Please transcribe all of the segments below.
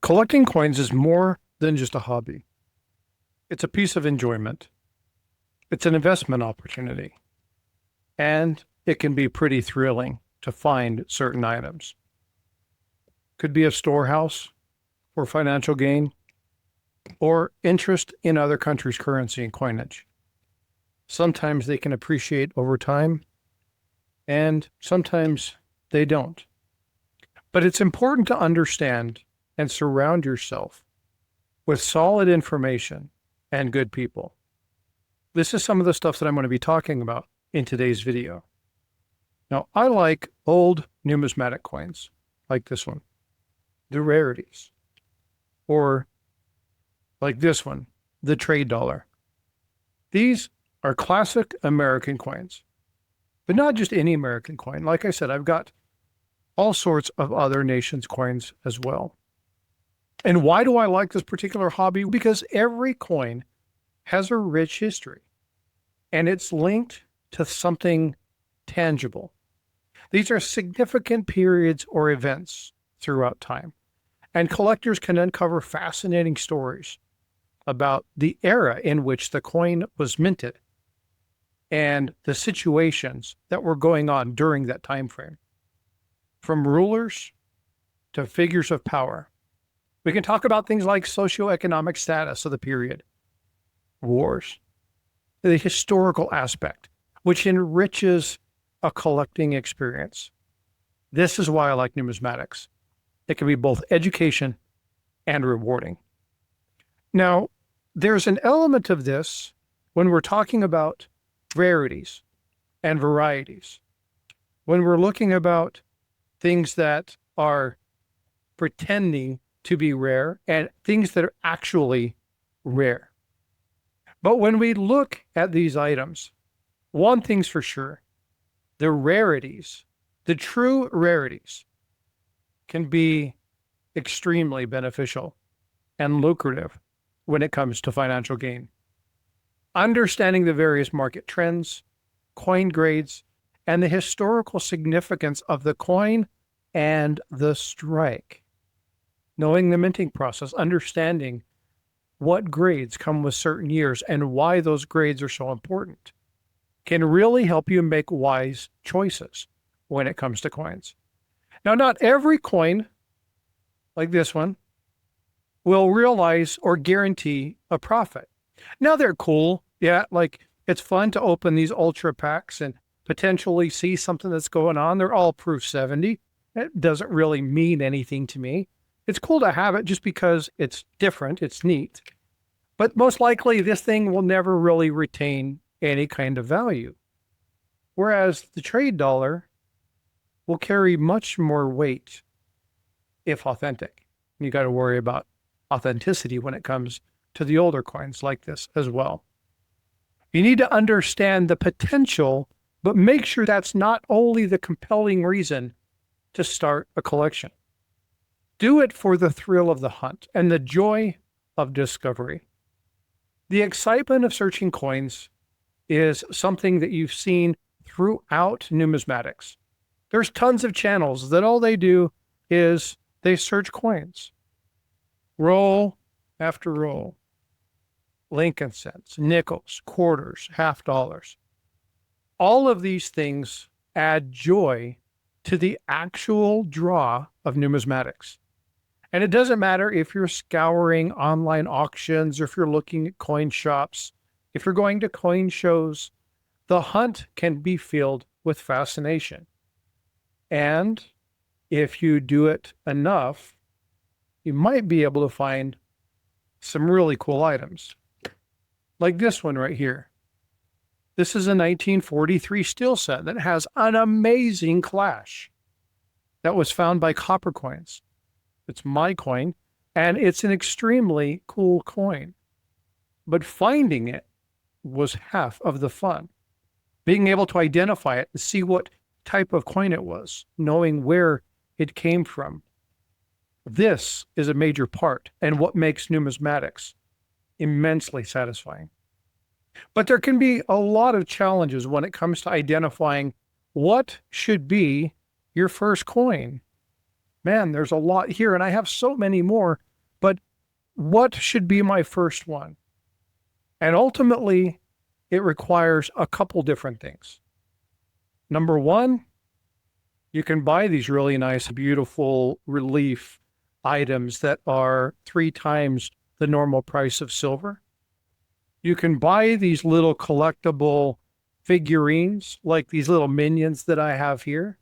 Collecting coins is more than just a hobby. It's a piece of enjoyment. It's an investment opportunity. And it can be pretty thrilling to find certain items. Could be a storehouse for financial gain or interest in other countries' currency and coinage. Sometimes they can appreciate over time, and sometimes they don't. But it's important to understand and surround yourself with solid information and good people. This is some of the stuff that I'm going to be talking about in today's video. Now, I like old numismatic coins, like this one, the rarities, or like this one, the trade dollar. These are classic American coins, but not just any American coin. Like I said, I've got all sorts of other nations' coins as well. And why do I like this particular hobby? Because every coin has a rich history, and it's linked to something tangible. These are significant periods or events throughout time, and collectors can uncover fascinating stories about the era in which the coin was minted and the situations that were going on during that time frame. From rulers to figures of power. We can talk about things like socioeconomic status of the period, wars, the historical aspect, which enriches a collecting experience. This is why I like numismatics. It can be both education and rewarding. Now, there's an element of this when we're talking about rarities and varieties. When we're looking about things that are pretending to be rare and things that are actually rare. But when we look at these items, one thing's for sure, the rarities, the true rarities, can be extremely beneficial and lucrative when it comes to financial gain. Understanding the various market trends, coin grades, and the historical significance of the coin and the strike. Knowing the minting process, understanding what grades come with certain years and why those grades are so important can really help you make wise choices when it comes to coins. Now, not every coin, like this one, will realize or guarantee a profit. Now, they're cool. Yeah, like it's fun to open these ultra packs and potentially see something that's going on. They're all proof 70. It doesn't really mean anything to me. It's cool to have it just because it's different, it's neat. But most likely this thing will never really retain any kind of value. Whereas the trade dollar will carry much more weight if authentic. You got to worry about authenticity when it comes to the older coins like this as well. You need to understand the potential, but make sure that's not only the compelling reason to start a collection. Do it for the thrill of the hunt and the joy of discovery. The excitement of searching coins is something that you've seen throughout numismatics. There's tons of channels that all they do is they search coins. Roll after roll. Lincoln cents, nickels, quarters, half dollars. All of these things add joy to the actual draw of numismatics. And it doesn't matter if you're scouring online auctions or if you're looking at coin shops, if you're going to coin shows, the hunt can be filled with fascination. And if you do it enough, you might be able to find some really cool items. Like this one right here. This is a 1943 steel set that has an amazing clash that was found by copper coins. It's my coin, and it's an extremely cool coin. But finding it was half of the fun. Being able to identify it and see what type of coin it was, knowing where it came from. This is a major part and what makes numismatics immensely satisfying. But there can be a lot of challenges when it comes to identifying what should be your first coin. Man, there's a lot here, and I have so many more what should be my first one? And ultimately, it requires a couple different things. Number one, you can buy these really nice, beautiful relief items that are 3 times the normal price of silver. You can buy these little collectible figurines, like these little minions that I have here.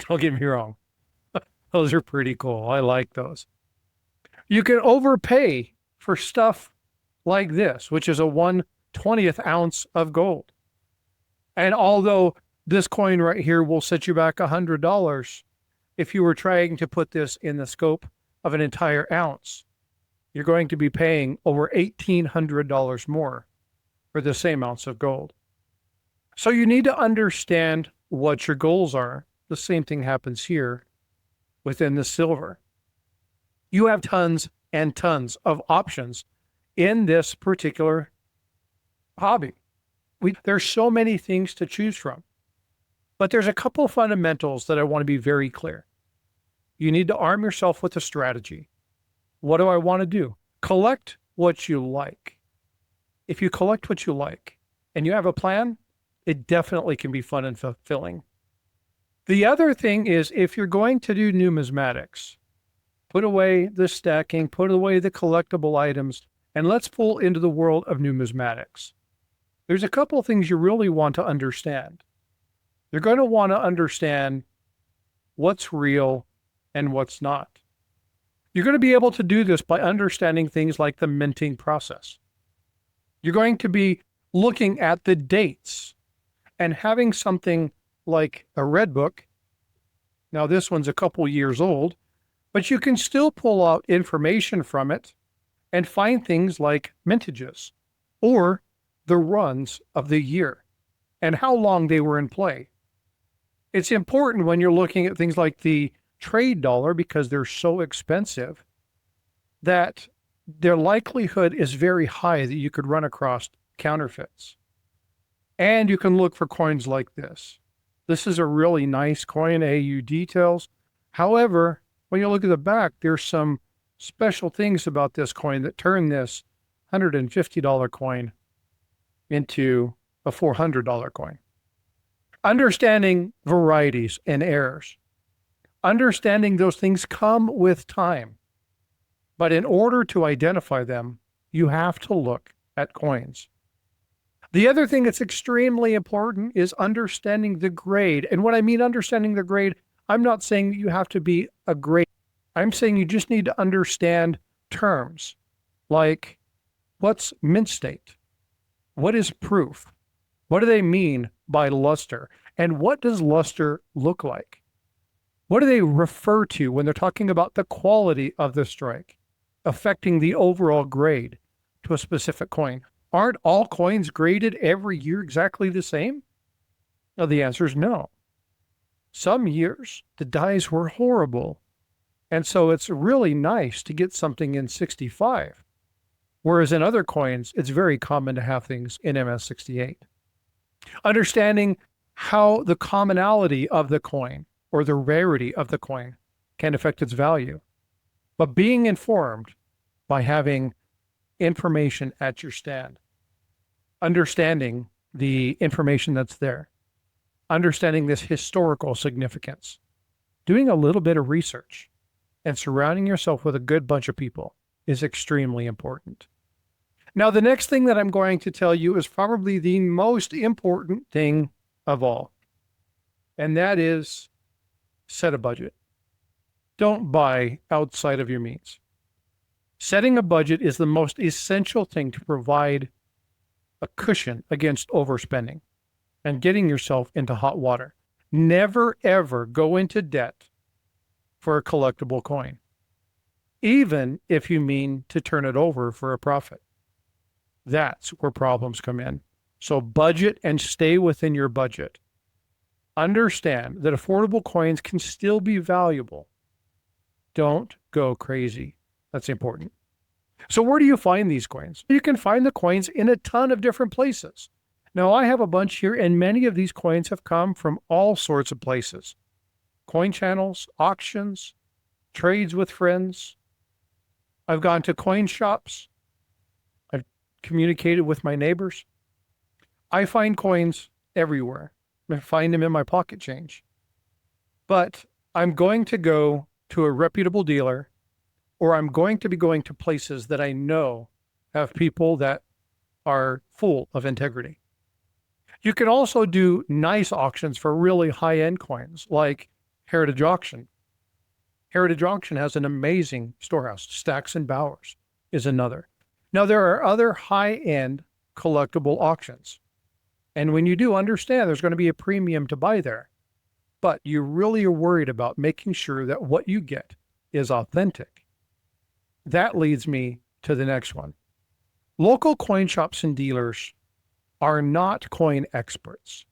Don't get me wrong. Those are pretty cool. I like those. You can overpay for stuff like this, which is a 1/20th ounce of gold. And although this coin right here will set you back $100, if you were trying to put this in the scope of an entire ounce, you're going to be paying over $1,800 more for the same ounce of gold. So you need to understand what your goals are. The same thing happens here within the silver. You have tons and tons of options in this particular hobby. There's so many things to choose from. But there's a couple of fundamentals that I want to be very clear. You need to arm yourself with a strategy. What do I want to do? Collect what you like. If you collect what you like and you have a plan, it definitely can be fun and fulfilling. The other thing is, if you're going to do numismatics, put away the stacking, put away the collectible items, and let's pull into the world of numismatics. There's a couple of things you really want to understand. You're going to want to understand what's real and what's not. You're going to be able to do this by understanding things like the minting process. You're going to be looking at the dates and having something like a red book. Now, this one's a couple years old, but you can still pull out information from it and find things like mintages or the runs of the year and how long they were in play. It's important when you're looking at things like the trade dollar, because they're so expensive, that their likelihood is very high that you could run across counterfeits. And you can look for coins like this. This is a really nice coin, AU details. However, when you look at the back, there's some special things about this coin that turn this $150 coin into a $400 coin. Understanding varieties and errors. Understanding those things come with time. But in order to identify them, you have to look at coins. The other thing that's extremely important is understanding the grade. And when I mean understanding the grade, I'm not saying that you have to be a grade. I'm saying you just need to understand terms like, what's mint state? What is proof? What do they mean by luster? And what does luster look like? What do they refer to when they're talking about the quality of the strike affecting the overall grade to a specific coin? Aren't all coins graded every year exactly the same? Now, the answer is no. Some years, the dies were horrible. And so it's really nice to get something in 65. Whereas in other coins, it's very common to have things in MS68. Understanding how the commonality of the coin or the rarity of the coin can affect its value. But being informed by having information at your stand. Understanding the information that's there. Understanding this historical significance. Doing a little bit of research and surrounding yourself with a good bunch of people is extremely important. Now, the next thing that I'm going to tell you is probably the most important thing of all, and that is set a budget. Don't buy outside of your means. Setting a budget is the most essential thing to provide a cushion against overspending and getting yourself into hot water. Never, ever go into debt for a collectible coin, even if you mean to turn it over for a profit. That's where problems come in. So budget and stay within your budget. Understand that affordable coins can still be valuable. Don't go crazy. That's important. So where do you find these coins? You can find the coins in a ton of different places. Now, I have a bunch here, and many of these coins have come from all sorts of places. Coin channels, auctions, trades with friends. I've gone to coin shops. I've communicated with my neighbors. I find coins everywhere. I find them in my pocket change. But I'm going to go to a reputable dealer, or I'm going to be going to places that I know have people that are full of integrity. You can also do nice auctions for really high-end coins, like Heritage Auction. Heritage Auction has an amazing storehouse. Stacks and Bowers is another. Now, there are other high-end collectible auctions. And when you do, understand there's going to be a premium to buy there. But you really are worried about making sure that what you get is authentic. That leads me to the next one. Local coin shops and dealers are not coin experts.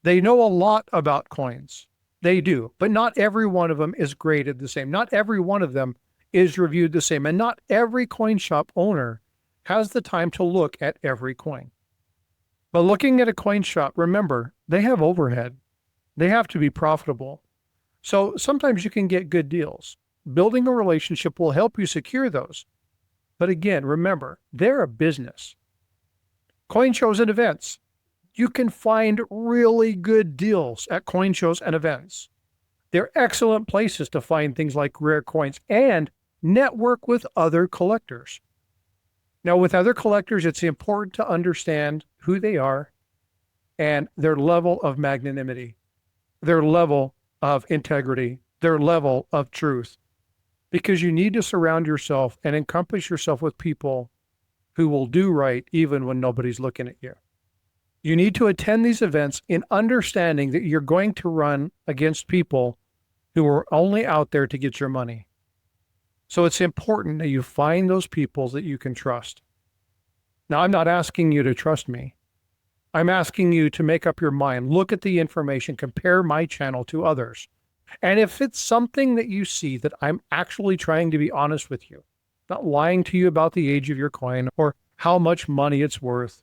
They know a lot about coins. They do, but not every one of them is graded the same. Not every one of them is reviewed the same. And not every coin shop owner has the time to look at every coin. But looking at a coin shop, remember, they have overhead. They have to be profitable. So sometimes you can get good deals. Building a relationship will help you secure those. But again, remember, they're a business. Coin shows and events. You can find really good deals at coin shows and events. They're excellent places to find things like rare coins and network with other collectors. Now, with other collectors, it's important to understand who they are and their level of magnanimity, their level of integrity, their level of truth, because you need to surround yourself and encompass yourself with people who will do right even when nobody's looking at you. You need to attend these events in understanding that you're going to run against people who are only out there to get your money. So it's important that you find those people that you can trust. Now, I'm not asking you to trust me. I'm asking you to make up your mind, look at the information, compare my channel to others. And if it's something that you see that I'm actually trying to be honest with you, not lying to you about the age of your coin or how much money it's worth.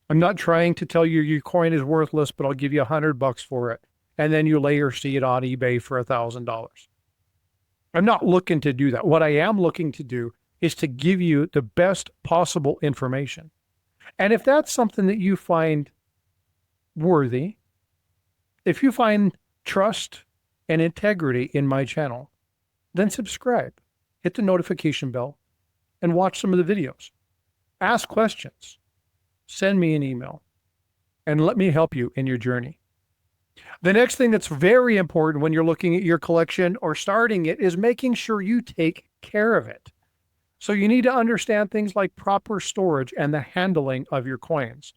I'm not trying to tell you your coin is worthless, but I'll give you $100 for it. And then you later see it on eBay for $1,000. I'm not looking to do that. What I am looking to do is to give you the best possible information. And if that's something that you find worthy, if you find trust and integrity in my channel, then subscribe, hit the notification bell, and watch some of the videos. Ask questions, send me an email, and let me help you in your journey. The next thing that's very important when you're looking at your collection or starting it is making sure you take care of it. So you need to understand things like proper storage and the handling of your coins.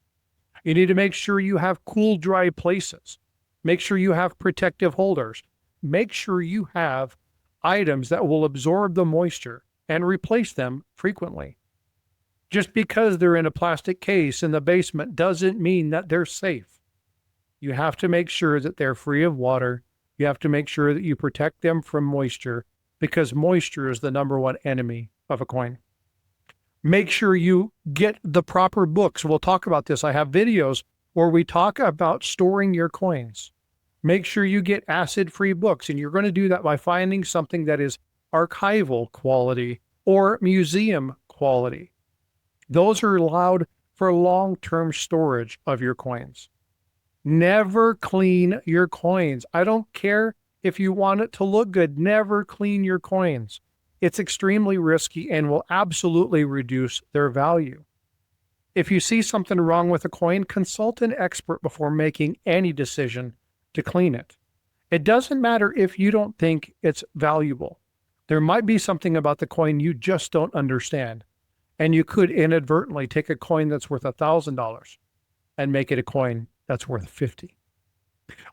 You need to make sure you have cool, dry places. Make sure you have protective holders. Make sure you have items that will absorb the moisture and replace them frequently. Just because they're in a plastic case in the basement doesn't mean that they're safe. You have to make sure that they're free of water. You have to make sure that you protect them from moisture, because moisture is the number one enemy of a coin. Make sure you get the proper books. We'll talk about this. I have videos where we talk about storing your coins. Make sure you get acid-free books, and you're going to do that by finding something that is archival quality or museum quality. Those are allowed for long-term storage of your coins. Never clean your coins. I don't care if you want it to look good. Never clean your coins. It's extremely risky and will absolutely reduce their value. If you see something wrong with a coin, consult an expert before making any decision to clean it. It doesn't matter if you don't think it's valuable. There might be something about the coin you just don't understand, and you could inadvertently take a coin that's worth $1,000 and make it a coin that's worth $50.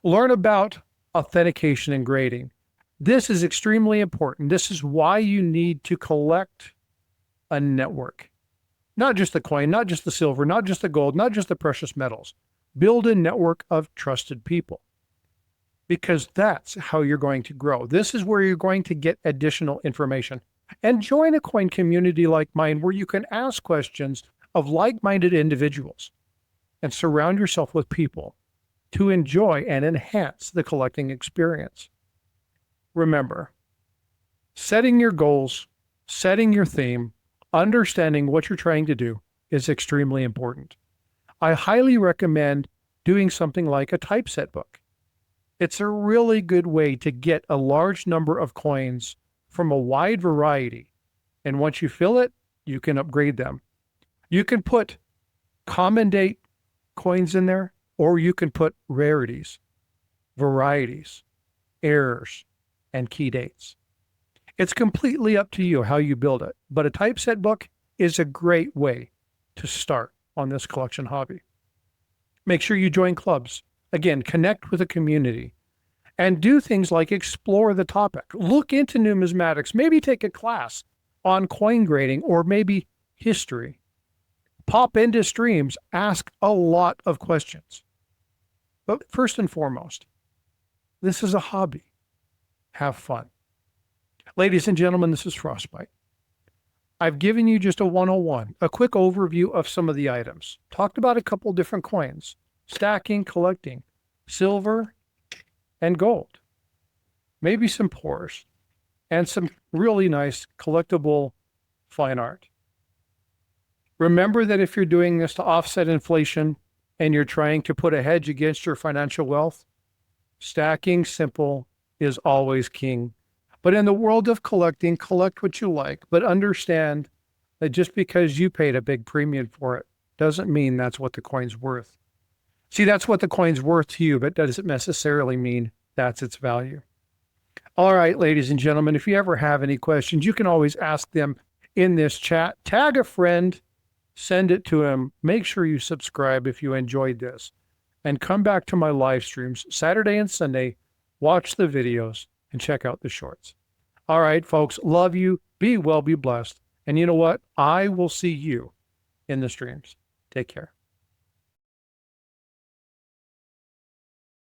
Learn about authentication and grading. This is extremely important. This is why you need to collect a network. Not just the coin, not just the silver, not just the gold, not just the precious metals. Build a network of trusted people, because that's how you're going to grow. This is where you're going to get additional information. And join a coin community like mine where you can ask questions of like-minded individuals and surround yourself with people to enjoy and enhance the collecting experience. Remember, setting your goals, setting your theme, understanding what you're trying to do is extremely important. I highly recommend doing something like a typeset book. It's a really good way to get a large number of coins from a wide variety. And once you fill it, you can upgrade them. You can put common date coins in there, or you can put rarities, varieties, errors, and key dates. It's completely up to you how you build it, but a typeset book is a great way to start on this collection hobby. Make sure you join clubs. Again, connect with a community and do things like explore the topic. Look into numismatics, maybe take a class on coin grading or maybe history. Pop into streams, ask a lot of questions. But first and foremost, this is a hobby. Have fun. Ladies and gentlemen, this is Frostbyte. I've given you just a 101, a quick overview of some of the items. Talked about a couple different coins, stacking, collecting, silver, and gold. Maybe some pours, and some really nice collectible fine art. Remember that if you're doing this to offset inflation and you're trying to put a hedge against your financial wealth, stacking simple is always king. But in the world of collecting, collect what you like, but understand that just because you paid a big premium for it doesn't mean that's what the coin's worth. See, that's what the coin's worth to you, but doesn't necessarily mean that's its value. All right, ladies and gentlemen, if you ever have any questions, you can always ask them in this chat. Tag a friend, send it to him. Make sure you subscribe if you enjoyed this. And come back to my live streams Saturday and Sunday. Watch the videos and check out the shorts. All right, folks, love you. Be well, be blessed. And you know what? I will see you in the streams. Take care.